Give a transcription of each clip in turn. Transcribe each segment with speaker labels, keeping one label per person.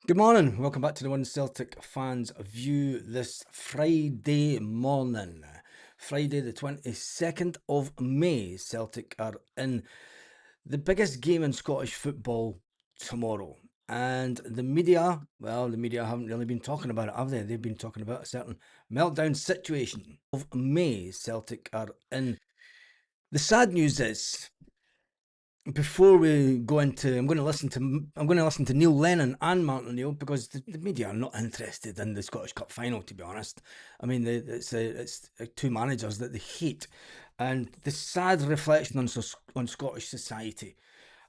Speaker 1: Good morning. Welcome back to the One Celtic Fans View this Friday morning. Friday, the 22nd of May. Celtic are in the biggest game in Scottish football tomorrow. And the media, well, the media haven't really been talking about it, have they? They've been talking about a certain meltdown situation. Of May, Celtic are in. The sad news is, before we go into, I'm going to listen to Neil Lennon and Martin O'Neill, because the media are not interested in the Scottish Cup final. To be honest, I mean it's two managers that they hate, and the sad reflection on Scottish society,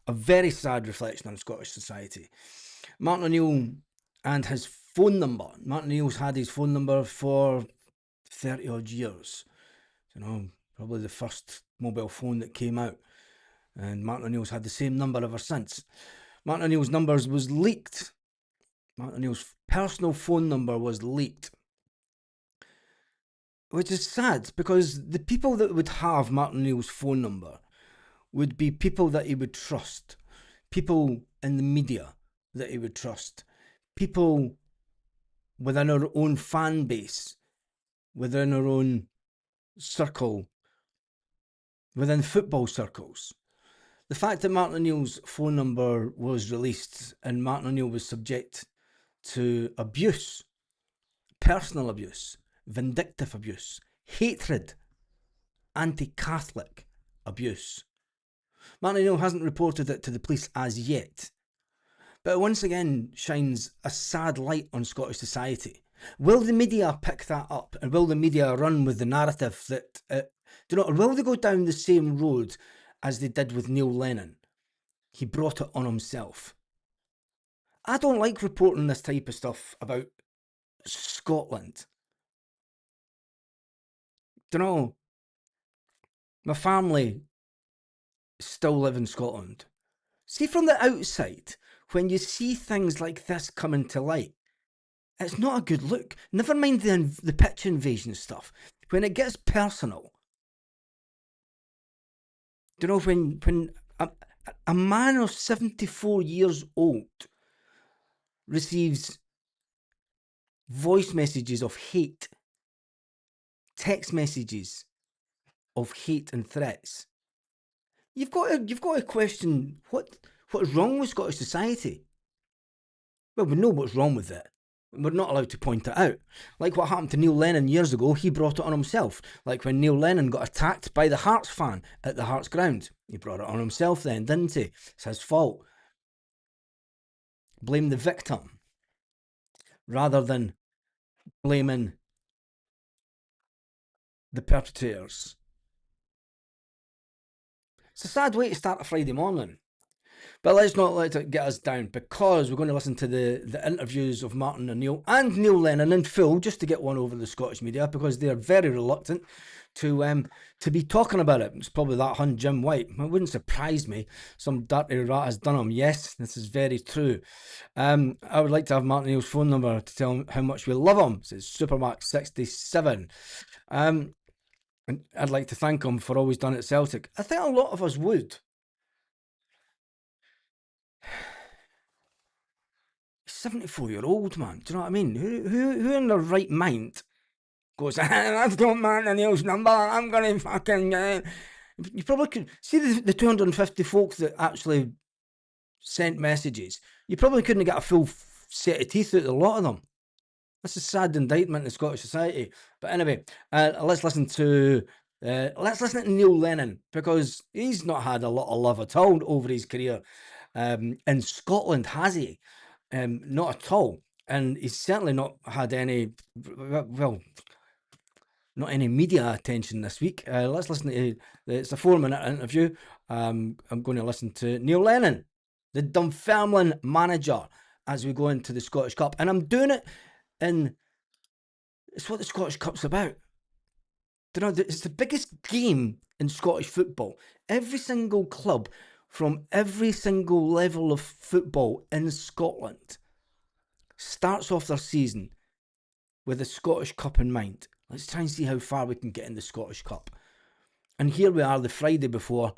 Speaker 1: a very sad reflection on Scottish society. Martin O'Neill and his phone number. Martin O'Neill's had his phone number for 30 odd years. Probably the first mobile phone that came out. And Martin O'Neill's had the same number ever since. Martin O'Neill's numbers was leaked. Martin O'Neill's personal phone number was leaked. Which is sad, because the people that would have Martin O'Neill's phone number would be people that he would trust. People in the media that he would trust. People within our own fan base, within our own circle, within football circles. The fact that Martin O'Neill's phone number was released and Martin O'Neill was subject to abuse, personal abuse, vindictive abuse, hatred, anti-Catholic abuse. Martin O'Neill hasn't reported it to the police as yet, but it once again shines a sad light on Scottish society. Will the media pick that up, and will the media run with the narrative that, or will they go down the same road as they did with Neil Lennon? He brought it on himself. I don't like reporting this type of stuff about Scotland. My family still live in Scotland. See, from the outside, when you see things like this coming to light, it's not a good look. Never mind the pitch invasion stuff. When it gets personal, when a man of 74 years old receives voice messages of hate, text messages of hate and threats, you've got to question what is wrong with Scottish society. Well, we know what's wrong with it. We're not allowed to point it out. Like what happened to Neil Lennon years ago, he brought it on himself. Like when Neil Lennon got attacked by the Hearts fan at the Hearts ground. He brought it on himself then, didn't he? It's his fault. Blame the victim rather than blaming the perpetrators. It's a sad way to start a Friday morning. But let's not let it get us down, because we're going to listen to the interviews of Martin O'Neill and Neil Lennon in full, just to get one over the Scottish media, because they're very reluctant to be talking about it. It's probably that Hun Jim White. It wouldn't surprise me. Some dirty rat has done him. Yes, this is very true. I would like to have Martin O'Neill's phone number to tell him how much we love him. It's Supermax67. And I'd like to thank him for always done at Celtic. I think a lot of us would. 74-year-old man. Do you know what I mean? Who in their right mind goes, I've got Martin O'Neill's number, I'm gonna fucking You probably could see the 250 folks that actually sent messages. You probably couldn't get a full set of teeth out of a lot of them. That's a sad indictment in Scottish society. But anyway, let's listen to Neil Lennon, because he's not had a lot of love at all over his career in Scotland, has he? Not at all. And he's certainly not had any, well, not any media attention this week. Let's listen to it's a 4-minute interview. I'm going to listen to Neil Lennon, the Dunfermline manager, as we go into the Scottish Cup. And I'm doing it it's what the Scottish Cup's about. It's the biggest game in Scottish football. Every single club from every single level of football in Scotland starts off their season with the Scottish Cup in mind. Let's try and see how far we can get in the Scottish Cup. And here we are, the Friday before,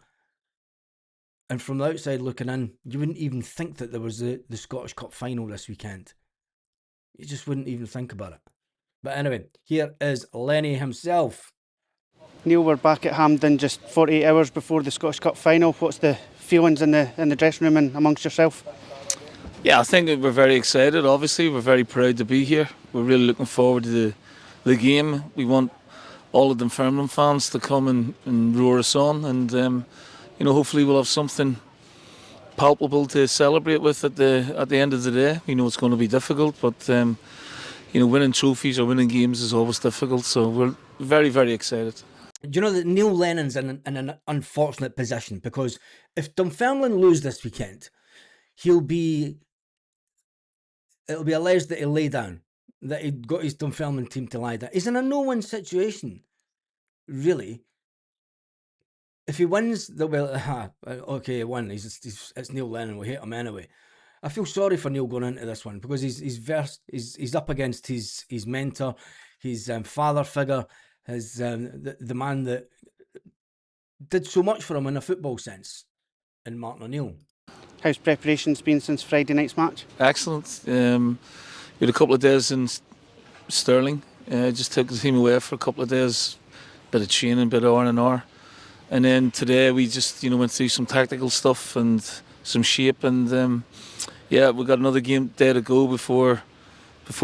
Speaker 1: And from the outside looking in, you wouldn't even think that there was the Scottish Cup final this weekend. You just wouldn't even think about it. But anyway, here is Lenny himself.
Speaker 2: Neil, we're back at Hampden just 48 hours before the Scottish Cup final. What's the feelings in the dressing room and amongst yourself?
Speaker 3: Yeah, I think we're very excited. Obviously, we're very proud to be here. We're really looking forward to the game. We want all of the Dunfermline fans to come and roar us on, and hopefully we'll have something palpable to celebrate with at the end of the day. We know it's going to be difficult, but winning trophies or winning games is always difficult. So we're very, very excited.
Speaker 1: Do you know that Neil Lennon's in an unfortunate position, because if Dunfermline lose this weekend, it'll be alleged that he'll lay down, that he got his Dunfermline team to lie down. He's in a no-win situation, really. If he wins, they'll be like, okay, he won. It's Neil Lennon. We hate him anyway. I feel sorry for Neil going into this one, because he's up against his mentor, his father figure, his the man that did so much for him in a football sense, in Martin O'Neill.
Speaker 2: How's preparations been since Friday night's match?
Speaker 3: Excellent. We had a couple of days in Stirling. Just took the team away for a couple of days, bit of training, bit of R&R. And then today we just went through some tactical stuff and some shape, and we got another game day to go before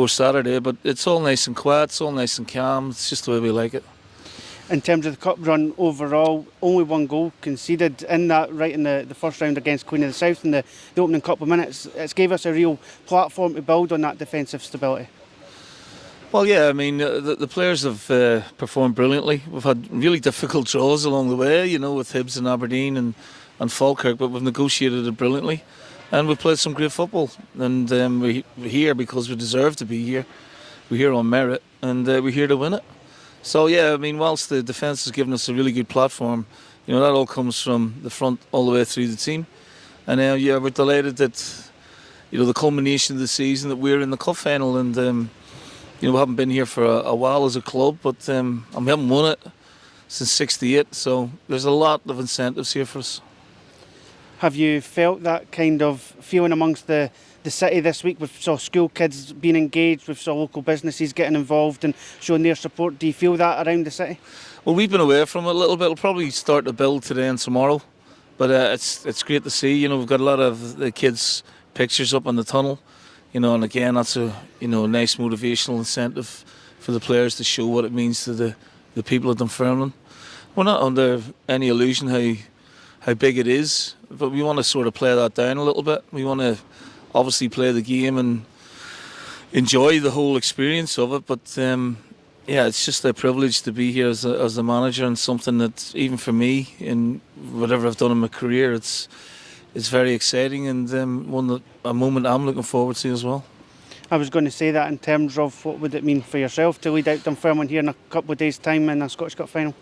Speaker 3: Saturday. But it's all nice and quiet, it's all nice and calm. It's just the way we like it.
Speaker 2: In terms of the cup run overall, only one goal conceded in that, right in the first round against Queen of the South in the opening couple of minutes. It's gave us a real platform to build on that defensive stability.
Speaker 3: Well, yeah, I mean, the players have performed brilliantly. We've had really difficult draws along the way, with Hibs and Aberdeen and Falkirk, but we've negotiated it brilliantly. And we've played some great football. And we're here because we deserve to be here. We're here on merit, and we're here to win it. So, yeah, I mean, whilst the defence has given us a really good platform, that all comes from the front all the way through the team. And, we're delighted that, the culmination of the season, that we're in the cup final, and we haven't been here for a while as a club, but we haven't won it since '68, so there's a lot of incentives here for us.
Speaker 2: Have you felt that kind of feeling amongst the city this week? We saw school kids being engaged, we saw local businesses getting involved and showing their support. Do you feel that around the city?
Speaker 3: Well, we've been away from it a little bit. It'll probably start to build today and tomorrow, but it's great to see. We've got a lot of the kids' pictures up on the tunnel. And again, that's a nice motivational incentive for the players to show what it means to the people of Dunfermline. We're not under any illusion how big it is, but we want to sort of play that down a little bit. We want to obviously play the game and enjoy the whole experience of it. But it's just a privilege to be here as the manager, and something that even for me, in whatever I've done in my career, it's very exciting, and a moment I'm looking forward to as well.
Speaker 2: I was going to say that in terms of what would it mean for yourself to lead out Dunfermline here in a couple of days' time in a Scottish Cup final?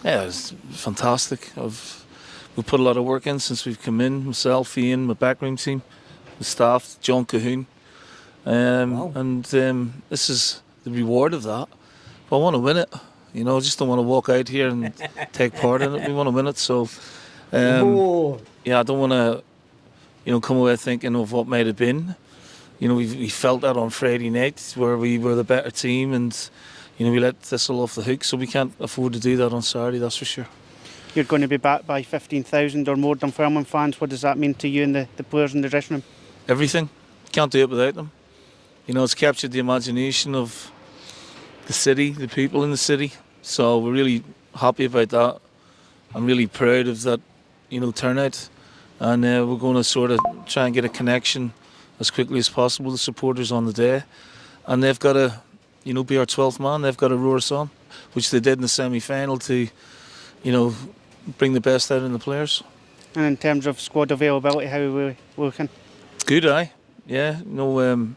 Speaker 3: Yeah, it's fantastic. We've put a lot of work in since we've come in, myself, Ian, my backroom team, the staff, John Cahoon.
Speaker 1: Wow.
Speaker 3: And this is the reward of that. But I want to win it. I just don't want to walk out here and take part in it. We want to win it, so... I don't want to, come away thinking of what might have been. We felt that on Friday night, where we were the better team, and we let Thistle off the hook. So we can't afford to do that on Saturday, that's for sure.
Speaker 2: You're going to be backed by 15,000 or more Dunfermline fans. What does that mean to you and the players in the dressing room?
Speaker 3: Everything. Can't do it without them. It's captured the imagination of the city, the people in the city. So we're really happy about that. I'm really proud of that, turnout. And we're going to sort of try and get a connection as quickly as possible with the supporters on the day. And they've got to, be our 12th man. They've got to roar us on, which they did in the semi-final to, bring the best out in the players.
Speaker 2: And in terms of squad availability, how are we looking?
Speaker 3: Good, aye. Yeah, no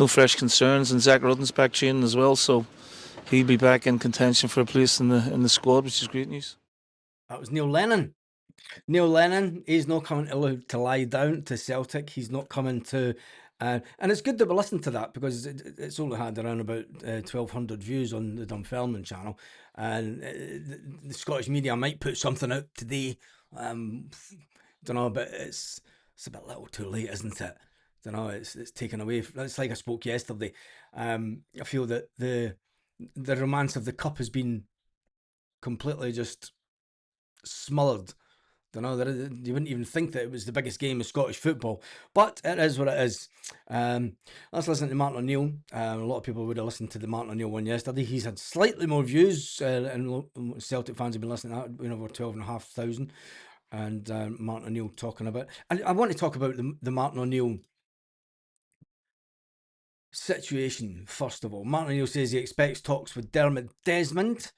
Speaker 3: fresh concerns. And Zach Rudden's back training as well, so he'll be back in contention for a place in the squad, which is great news.
Speaker 1: That was Neil Lennon. Neil Lennon, he's not coming to lie down to Celtic. He's not coming to... and it's good that we listen to that, because it's only had around about 1,200 views on the Dunfermline channel. And the Scottish media might put something out today Don't know, but it's a bit little too late, isn't it? Don't know. It's taken away. It's like I spoke yesterday. I feel that the romance of the cup has been completely just smothered. Don't know. You wouldn't even think that it was the biggest game of Scottish football, but it is what it is. Let's listen to Martin O'Neill. A lot of people would have listened to the Martin O'Neill one yesterday. He's had slightly more views, and Celtic fans have been listening to that, over 12,500. And Martin O'Neill talking about. And I want to talk about the Martin O'Neill situation first of all. Martin O'Neill says he expects talks with Dermot Desmond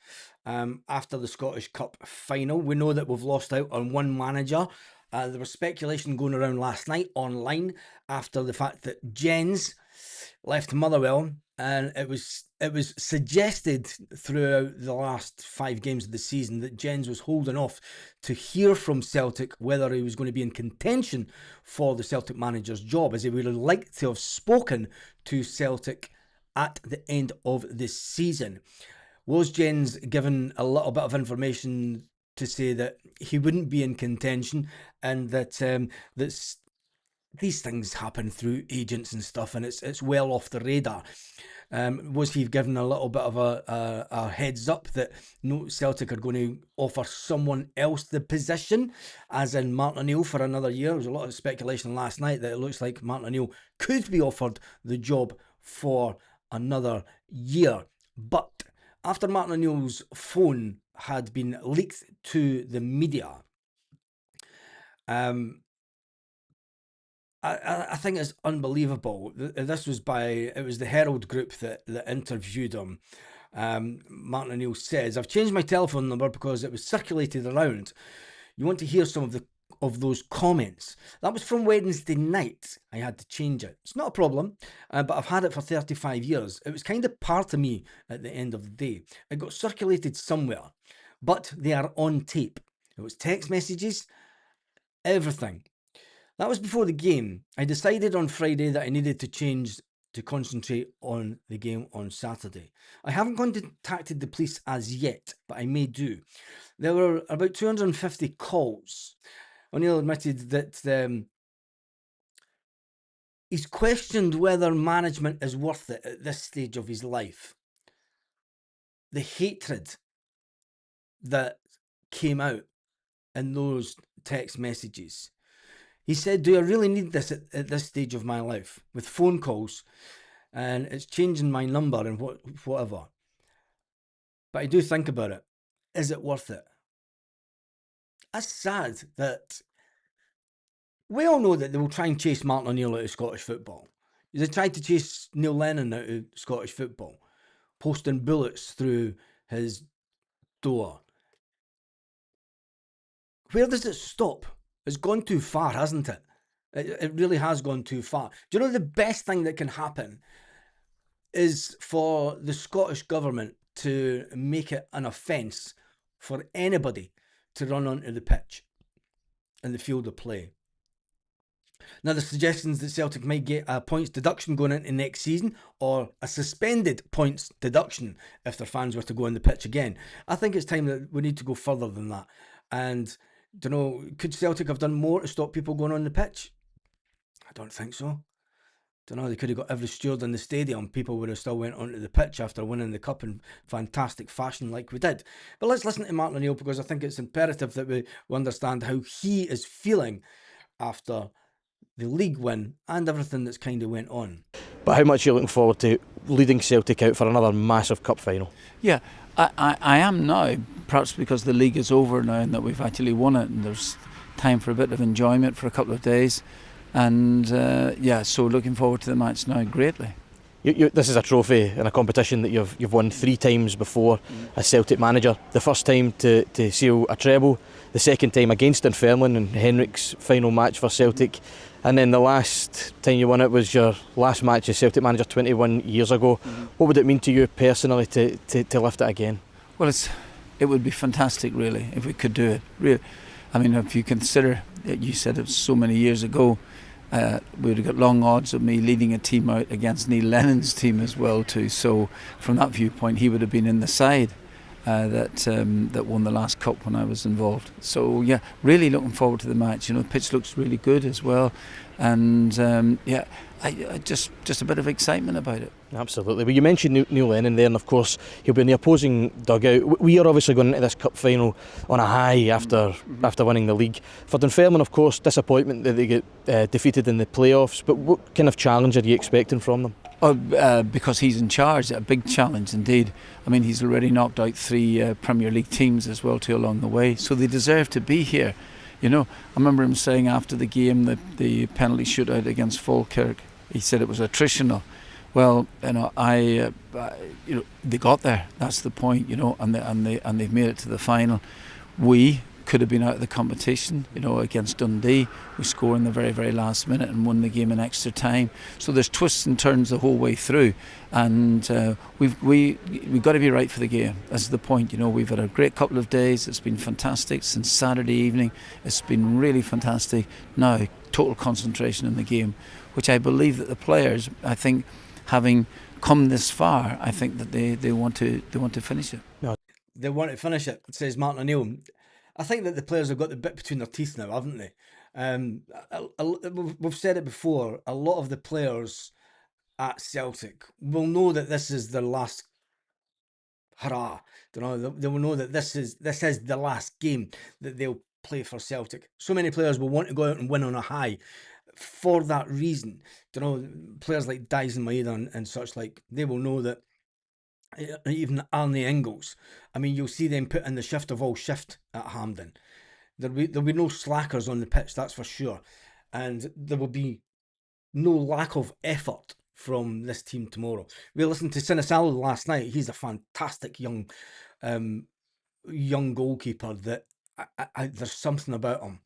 Speaker 1: after the Scottish Cup final. We know that we've lost out on one manager. There was speculation going around last night online after the fact that Jens left Motherwell, and it was suggested throughout the last 5 games of the season that Jens was holding off to hear from Celtic whether he was going to be in contention for the Celtic manager's job, as he would have liked to have spoken to Celtic at the end of this season. Was Jens given a little bit of information to say that he wouldn't be in contention, and that these things happen through agents and stuff, and it's well off the radar? Was he given a little bit of a heads up that no, Celtic are going to offer someone else the position, as in Martin O'Neill, for another year? There was a lot of speculation last night that it looks like Martin O'Neill could be offered the job for another year. But after Martin O'Neill's phone had been leaked to the media, I think it's unbelievable. This was it was the Herald Group that interviewed him. Martin O'Neill says, "I've changed my telephone number because it was circulated around. You want to hear some of those comments? That was from Wednesday night. I had to change it. It's not a problem, but I've had it for 35 years. It was kind of part of me at the end of the day. It got circulated somewhere, but they are on tape. It was text messages, everything. That was before the game. I decided on Friday that I needed to change to concentrate on the game on Saturday. I haven't contacted the police as yet, but I may do. There were about 250 calls." O'Neill admitted that he's questioned whether management is worth it at this stage of his life. The hatred that came out in those text messages. He said, "Do I really need this at this stage of my life, with phone calls, and it's changing my number and whatever? But I do think about it. Is it worth it?" That's sad that we all know that they will try and chase Martin O'Neill out of Scottish football. They tried to chase Neil Lennon out of Scottish football, posting bullets through his door. Where does it stop? It's gone too far, hasn't it? It really has gone too far. Do you know the best thing that can happen is for the Scottish government to make it an offence for anybody to run onto the pitch in the field of play. Now, there's suggestions that Celtic might get a points deduction going into next season, or a suspended points deduction if their fans were to go on the pitch again. I think it's time that we need to go further than that. And, could Celtic have done more to stop people going on the pitch? I don't think so. They could have got every steward in the stadium. People would have still went onto the pitch after winning the cup in fantastic fashion like we did. But let's listen to Martin O'Neill, because I think it's imperative that we understand how he is feeling after the league win and everything that's kind of went on.
Speaker 4: But how much are you looking forward to leading Celtic out for another massive cup final?
Speaker 5: Yeah, I am now, perhaps because the league is over now and that we've actually won it, and there's time for a bit of enjoyment for a couple of days. And so looking forward to the match now greatly.
Speaker 4: This is a trophy in a competition that you've won 3 times before as Celtic manager. The first time to seal a treble, the second time against Dunfermline in Henrik's final match for Celtic, and then the last time you won it was your last match as Celtic manager 21 years ago. What would it mean to you personally to lift it again?
Speaker 5: Well, it would be fantastic, really, if we could do it. Really, I mean, if you consider that you said it was so many years ago, we would have got long odds of me leading a team out against Neil Lennon's team as well too. So from that viewpoint, he would have been in the side. that won the last cup when I was involved. So yeah, really looking forward to the match. The pitch looks really good as well, and I just a bit of excitement about it.
Speaker 4: Absolutely. Well, you mentioned Neil Lennon there, and of course he'll be in the opposing dugout. We are obviously going into this cup final on a high after winning the league. For Dunfermline, of course, disappointment that they get defeated in the playoffs. But what kind of challenge are you expecting from them?
Speaker 5: Because he's in charge, a big challenge indeed. I mean, he's already knocked out 3 Premier League teams as well too along the way, so they deserve to be here. I remember him saying after the game that the penalty shootout against Falkirk, he said it was attritional. Well, they got there. That's the point, and they've made it to the final. We could have been out of the competition, against Dundee. We score in the very, very last minute and won the game in extra time. So there's twists and turns the whole way through, and we've got to be right for the game. That's the point. We've had a great couple of days. It's been fantastic since Saturday evening. It's been really fantastic. Now, total concentration in the game, which I believe that the players, I think, having come this far, I think that they want to finish it.
Speaker 1: They want to finish it, says Martin O'Neill. I think that the players have got the bit between their teeth now, haven't they? We've said it before, a lot of the players at Celtic will know that this is their last hurrah. They will know that this is the last game that they'll play for Celtic. So many players will want to go out and win on a high. For that reason, players like Dyson Maeda and such like, they will know that. Even Arnie Ingalls, I mean, you'll see them put in the shift of all shift at Hampden. There'll be no slackers on the pitch, that's for sure, and there will be no lack of effort from this team tomorrow. We listened to Sinisalo last night. He's a fantastic young goalkeeper. That there's something about him.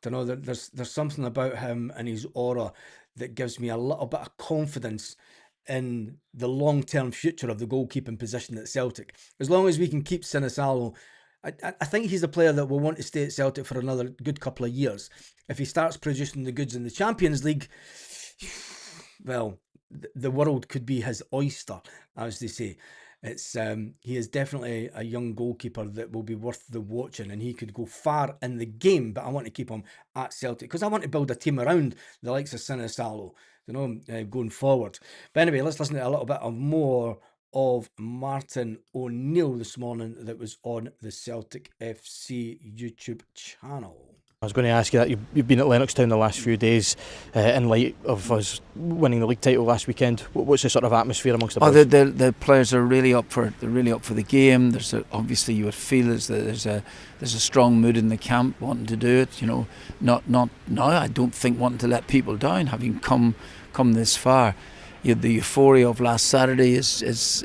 Speaker 1: There's something about him and his aura that gives me a little bit of confidence in the long-term future of the goalkeeping position at Celtic. As long as we can keep Sinisalo, I think he's a player that will want to stay at Celtic for another good couple of years. If he starts producing the goods in the Champions League, well, the world could be his oyster, as they say. He is definitely a young goalkeeper that will be worth the watching, and he could go far in the game, but I want to keep him at Celtic because I want to build a team around the likes of Sinisalo, going forward. But anyway, let's listen to a little bit more of Martin O'Neill this morning that was on the Celtic FC YouTube channel.
Speaker 4: I was going to ask you that. You've been at Lennoxtown the last few days in light of us winning the league title last weekend. What's the sort of atmosphere amongst the boys?
Speaker 5: The players are really up for it. They're really up for the game. Obviously you would feel there's a strong mood in the camp wanting to do it. Not now. I don't think wanting to let people down, having come this far. The euphoria of last Saturday is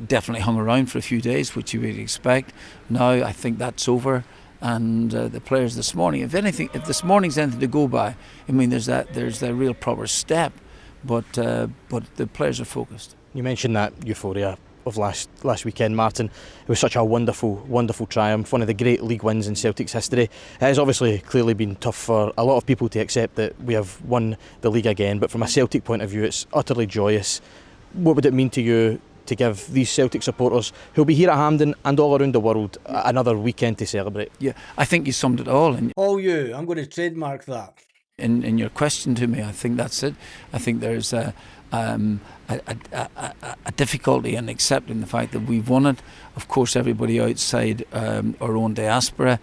Speaker 5: definitely hung around for a few days, which you would expect. Now I think that's over. And the players this morning, if this morning's anything to go by, I mean, there's that real proper step, but the players are focused.
Speaker 4: You mentioned that euphoria of last weekend, Martin. It was such a wonderful triumph, one of the great league wins in Celtic's history. It has obviously clearly been tough for a lot of people to accept that we have won the league again, but from a Celtic point of view, it's utterly joyous. What would it mean to you to give these Celtic supporters who'll be here at Hampden and all around the world another weekend to celebrate?
Speaker 5: Yeah, I think you summed it all.
Speaker 1: I'm going to trademark that.
Speaker 5: In your question to me, I think that's it. I think there's a difficulty in accepting the fact that we've won it. Of course, everybody outside our own diaspora,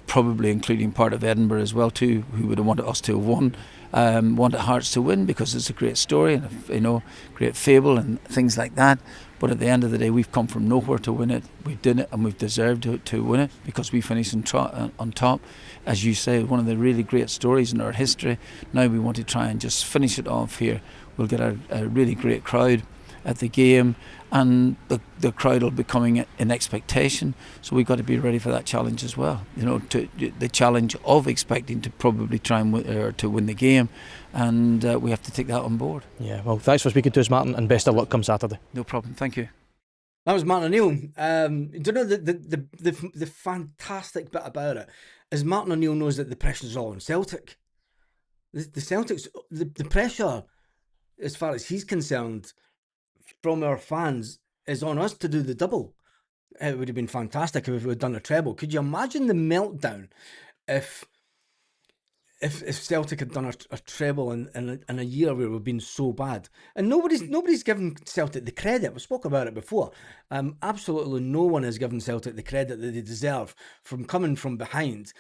Speaker 5: probably including part of Edinburgh as well too, who would have wanted us to have won, wanted Hearts to win because it's a great story and great fable and things like that. But at the end of the day, we've come from nowhere to win it. We've done it and we've deserved to win it because we finished on top. As you say, one of the really great stories in our history. Now we want to try and just finish it off here. We'll get a really great crowd at the game, and the crowd will be coming in expectation. So we've got to be ready for that challenge as well. The challenge of expecting to probably try and win the game, and we have to take that on board.
Speaker 4: Yeah. Well, thanks for speaking to us, Martin, and best of luck come Saturday.
Speaker 5: No problem. Thank you.
Speaker 1: That was Martin O'Neill. The fantastic bit about it is Martin O'Neill knows that the pressure's all on Celtic. The Celtics, the pressure, as far as he's concerned, from our fans is on us to do the double. It would have been fantastic if we had done a treble. Could you imagine the meltdown if Celtic had done a treble in a year where we've been so bad? And nobody's given Celtic the credit. We spoke about it before. Absolutely no one has given Celtic the credit that they deserve from coming from behind.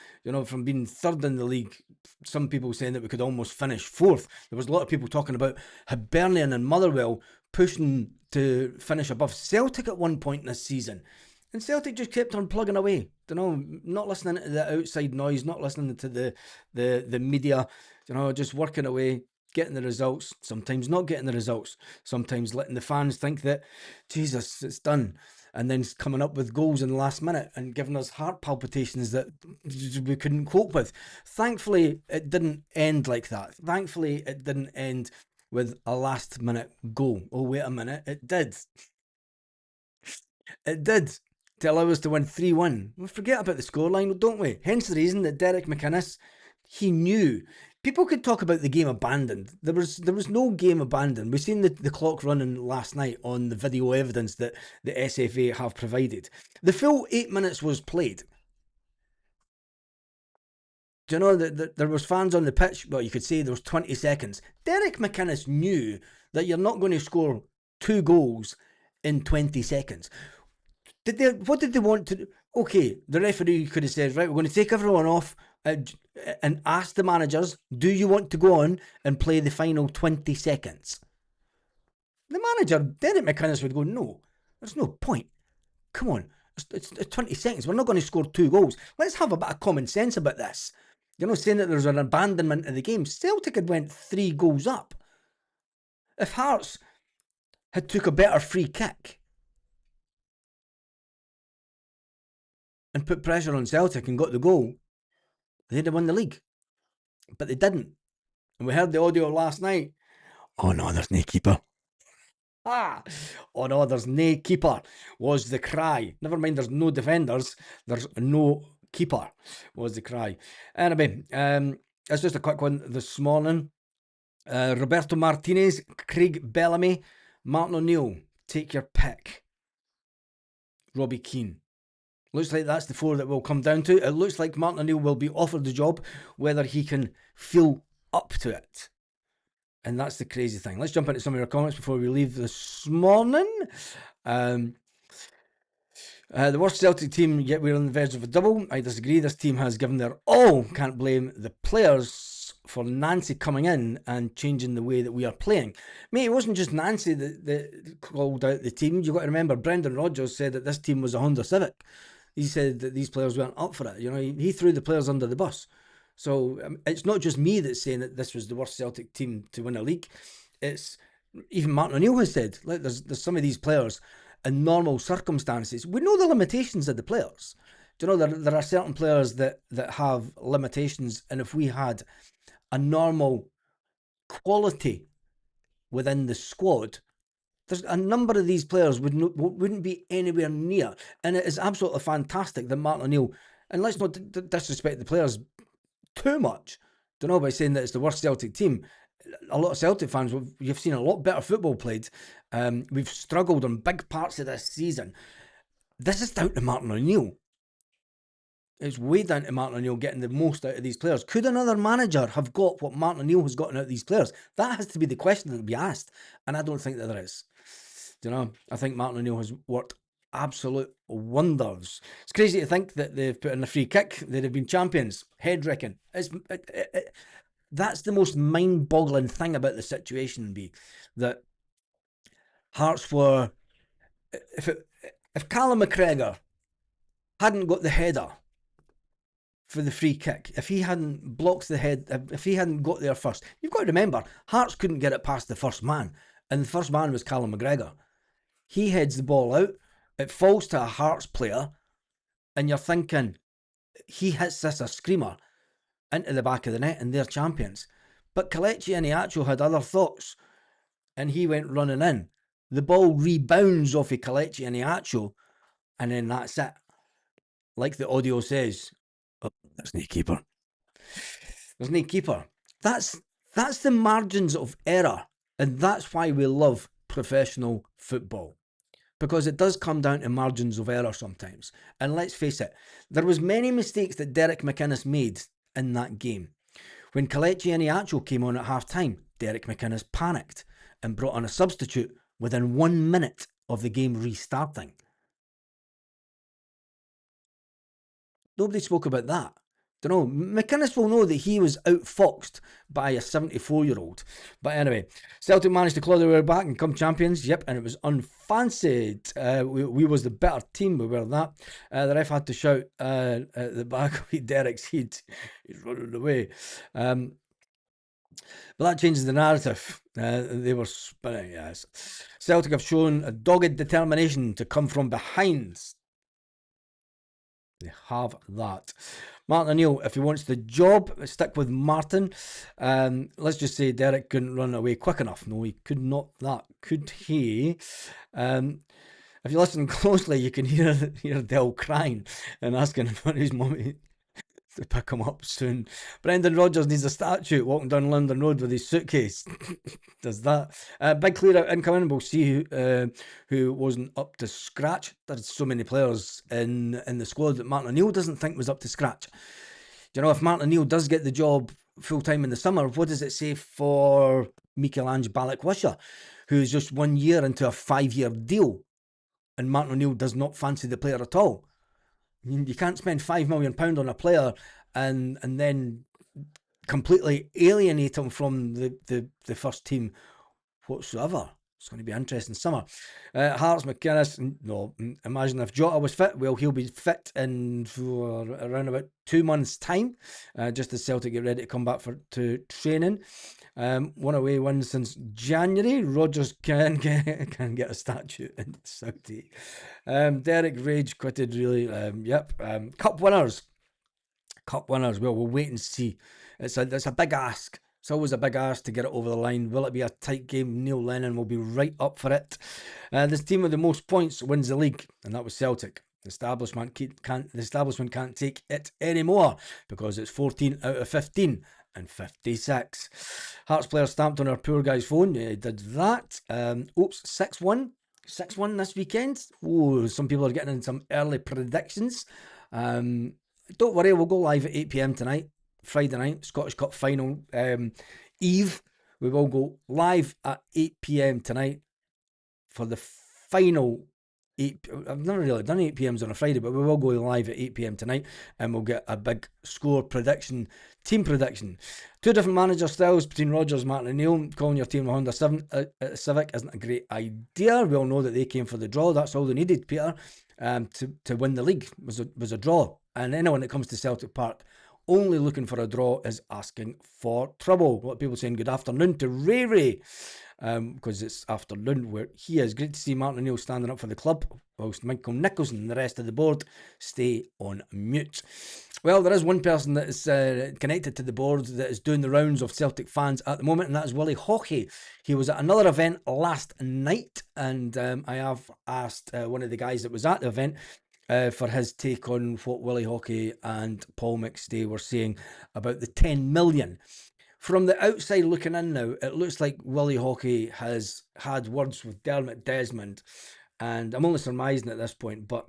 Speaker 1: From being third in the league. Some people saying that we could almost finish fourth. There was a lot of people talking about Hibernian and Motherwell pushing to finish above Celtic at one point in this season. And Celtic just kept on plugging away, not listening to the outside noise, not listening to the media, just working away, getting the results, sometimes not getting the results, sometimes letting the fans think that, Jesus, it's done. And then coming up with goals in the last minute and giving us heart palpitations that we couldn't cope with. Thankfully, it didn't end like that. Thankfully, it didn't end with a last minute goal. Oh, wait a minute, it did. It did. To allow us to win 3-1. We forget about the scoreline, don't we? Hence the reason that Derek McInnes, he knew. People could talk about the game abandoned. There was no game abandoned. We've seen the clock running last night on the video evidence that the SFA have provided. The full 8 minutes was played. Do you know that there was fans on the pitch? Well, you could say there was 20 seconds. Derek McInnes knew that you're not going to score 2 goals in 20 seconds. What did they want to do? Okay, the referee could have said, right, we're going to take everyone off and ask the managers, do you want to go on and play the final 20 seconds? The manager, Derek McInnes, would go, no, there's no point. Come on, it's 20 seconds. We're not going to score 2 goals. Let's have a bit of common sense about this. Saying that there's an abandonment of the game. Celtic had went 3 goals up. If Hearts had took a better free kick and put pressure on Celtic and got the goal, they'd have won the league. But they didn't. And we heard the audio last night. Oh no, there's no keeper. Oh no, there's no keeper, was the cry. Never mind, there's no defenders, there's no keeper, was the cry. Anyway, it's just a quick one this morning. Roberto Martinez, Craig Bellamy, Martin O'Neill, take your pick. Robbie Keane. Looks like that's the 4 that will come down to. It looks like Martin O'Neill will be offered the job, whether he can feel up to it. And that's the crazy thing. Let's jump into some of your comments before we leave this morning. The worst Celtic team, yet we're on the verge of a double. I disagree. This team has given their all. Can't blame the players for Nancy coming in and changing the way that we are playing. Mate, it wasn't just Nancy that called out the team. You've got to remember, Brendan Rodgers said that this team was a Honda Civic. He said that these players weren't up for it. He threw the players under the bus. So it's not just me that's saying that this was the worst Celtic team to win a league. It's even Martin O'Neill has said, like, there's some of these players in normal circumstances. We know the limitations of the players. There are certain players that have limitations, and if we had a normal quality within the squad, there's a number of these players wouldn't be anywhere near. And it is absolutely fantastic that Martin O'Neill, and let's not disrespect the players too much, by saying that it's the worst Celtic team. A lot of Celtic fans, you've seen a lot better football played. We've struggled on big parts of this season. This is down to Martin O'Neill. It's way down to Martin O'Neill getting the most out of these players. Could another manager have got what Martin O'Neill has gotten out of these players? That has to be the question that will be asked. And I don't think that there is. I think Martin O'Neill has worked absolute wonders. It's crazy to think that they've put in a free kick. They'd have been champions. Head-wrecking. That's the most mind-boggling thing about the situation, that Hearts were... If Callum McGregor hadn't got the header for the free kick, if he hadn't blocked the head, if he hadn't got there first, you've got to remember, Hearts couldn't get it past the first man, and the first man was Callum McGregor. He heads the ball out, it falls to a Hearts player, and you're thinking, he hits this a screamer into the back of the net and they're champions. But Kelechi Iheanacho had other thoughts, and he went running in. The ball rebounds off of Kelechi Iheanacho, and then that's it. Like the audio says, oh, there's no keeper. There's no keeper. That's the margins of error, and that's why we love professional football. because it does come down to margins of error sometimes. And let's face it, there was many mistakes that Derek McInnes made in that game. When Kelechi Iheanacho came on at half-time, Derek McInnes panicked and brought on a substitute within 1 minute of the game restarting. Nobody spoke about that. Don't know. McInnes will know that he was outfoxed by a 74-year-old. But anyway, Celtic managed to claw their way back and come champions. Yep, and it was unfancied. We was the better team. We were that. The ref had to shout at the back of Derek's head. He's running away. But that changes the narrative. They were spinning, yes. Celtic have shown a dogged determination to come from behind. They have that. Martin O'Neill, if he wants the job, stick with Martin. Let's just say Derek couldn't run away quick enough. No, he could not that, could he? If you listen closely, you can hear Dell crying and asking for his mummy to pick him up soon. Brendan Rodgers needs a statue walking down London Road with his suitcase. Does that. Big clear out incoming. We'll see who wasn't up to scratch. There's so many players in the squad that Martin O'Neill doesn't think was up to scratch. You know, if Martin O'Neill does get the job full-time in the summer, what does it say for Michelangelo Balak-Wisha, who's just 1 year into a 5-year deal, and Martin O'Neill does not fancy the player at all? You can't spend £5 million on a player and then completely alienate him from the first team whatsoever. It's going to be an interesting summer. Hearts, McInnes, no. Imagine if Jota was fit. Well, he'll be fit in for around about 2 months' time, just as Celtic get ready to come back to training. One away win since January. Rodgers can get a statue in Saudi. Derek Rage quitted, really. Yep. Cup winners. Well, we'll wait and see. It's a big ask. It's always a big ask to get it over the line. Will it be a tight game? Neil Lennon will be right up for it. This team with the most points wins the league, and that was Celtic. The establishment can't take it anymore because it's 14 out of 15 and 56. Hearts player stamped on our poor guy's phone. Yeah, he did that. 6-1. 6-1 this weekend. Oh, some people are getting in some early predictions. Don't worry, we'll go live at 8 p.m. tonight. Friday night, Scottish Cup final eve. We will go live at 8 p.m. tonight for the final 8. I've never really done 8 p.m s on a Friday, but we will go live at 8 p.m. tonight and we'll get a big score prediction, team prediction. 2 different manager styles between Rodgers and Martin O'Neill. Calling your team a Honda Civic isn't a great idea. We all know that they came for the draw. That's all they needed, Peter, to win the league was a draw. And anyone that comes to Celtic Park only looking for a draw is asking for trouble. A lot of people saying good afternoon to Ray, because it's afternoon where he is. Great to see Martin O'Neill standing up for the club, whilst Michael Nicholson and the rest of the board stay on mute. Well, there is one person that is connected to the board that is doing the rounds of Celtic fans at the moment, and that is Willie Hockey. He was at another event last night, and I have asked one of the guys that was at the event for his take on what Willie Hockey and Paul McStay were saying about the 10 million. From the outside looking in now, it looks like Willie Hockey has had words with Dermot Desmond, and I'm only surmising at this point, but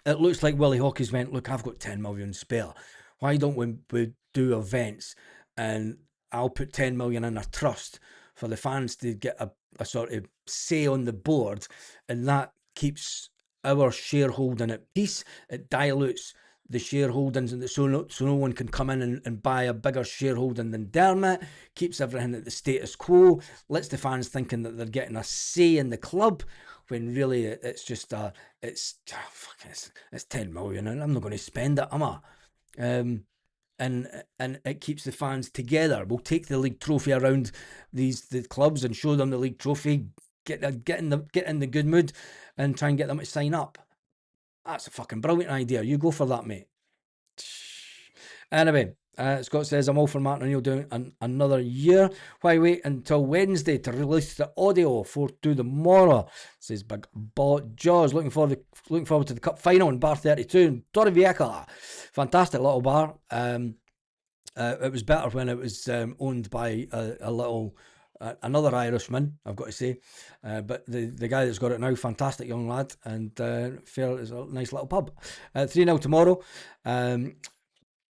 Speaker 1: it looks like Willie Hockey's went, look, I've got 10 million spare. Why don't we do events and I'll put 10 million in a trust for the fans to get a sort of say on the board, and that keeps our shareholding at peace. It dilutes the shareholdings, and so no one can come in and buy a bigger shareholding than Dermot. Keeps everything at the status quo. Lets the fans thinking that they're getting a say in the club, when really it's just it's 10 million, and I'm not going to spend it, am I? And it keeps the fans together. We'll take the league trophy around the clubs and show them the league trophy. Get in the good mood and try and get them to sign up. That's a fucking brilliant idea. You go for that, mate. Anyway, Scott says, I'm all for Martin O'Neill doing another year. Why wait until Wednesday to release the audio for to tomorrow? Says Big Ball Jaws. Looking forward to the cup final in Bar 32 in Torrevieja. Fantastic little bar. It was better when it was owned by a little Another Irishman, I've got to say. But the guy that's got it now, fantastic young lad, and fair is a nice little pub. 3-0 tomorrow.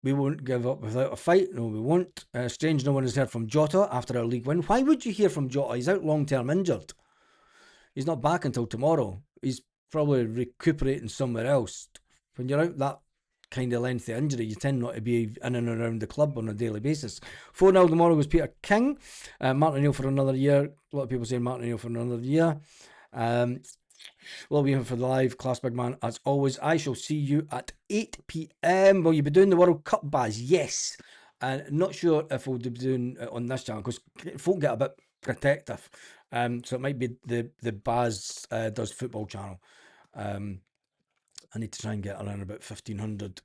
Speaker 1: We won't give up without a fight. No, we won't. Strange no one has heard from Jota after our league win. Why would you hear from Jota? He's out long-term injured. He's not back until tomorrow. He's probably recuperating somewhere else. When you're out that kind of lengthy injury, you tend not to be in and around the club on a daily basis. 4-0 tomorrow was Peter King. Martin O'Neill for another year. A lot of people saying Martin O'Neill for another year. We'll be here for the live class, big man. As always, I shall see you at 8 p.m. Will you be doing the World Cup, Baz? Yes. Not sure if we'll be doing it on this channel because folk get a bit protective. So it might be the Baz Does Football channel. I need to try and get around about 1,500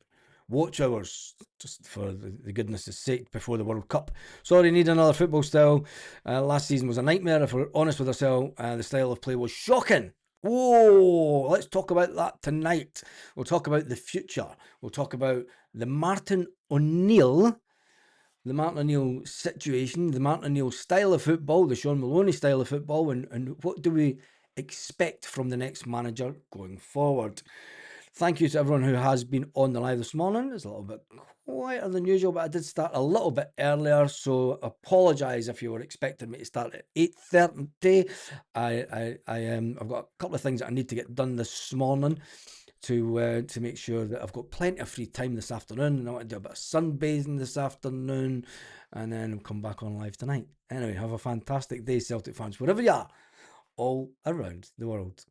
Speaker 1: watch hours just for the goodness' sake before the World Cup. Sorry, need another football style. Last season was a nightmare. If we're honest with ourselves, the style of play was shocking. Whoa, let's talk about that tonight. We'll talk about the future. We'll talk about the Martin O'Neill situation, the Martin O'Neill style of football, the Sean Maloney style of football, and what do we expect from the next manager going forward. Thank you to everyone who has been on the live this morning. It's a little bit quieter than usual, but I did start a little bit earlier, so apologise if you were expecting me to start at 8:30. I've got a couple of things that I need to get done this morning to make sure that I've got plenty of free time this afternoon, and I want to do a bit of sunbathing this afternoon, and then I'll come back on live tonight. Anyway, have a fantastic day, Celtic fans, wherever you are, all around the world.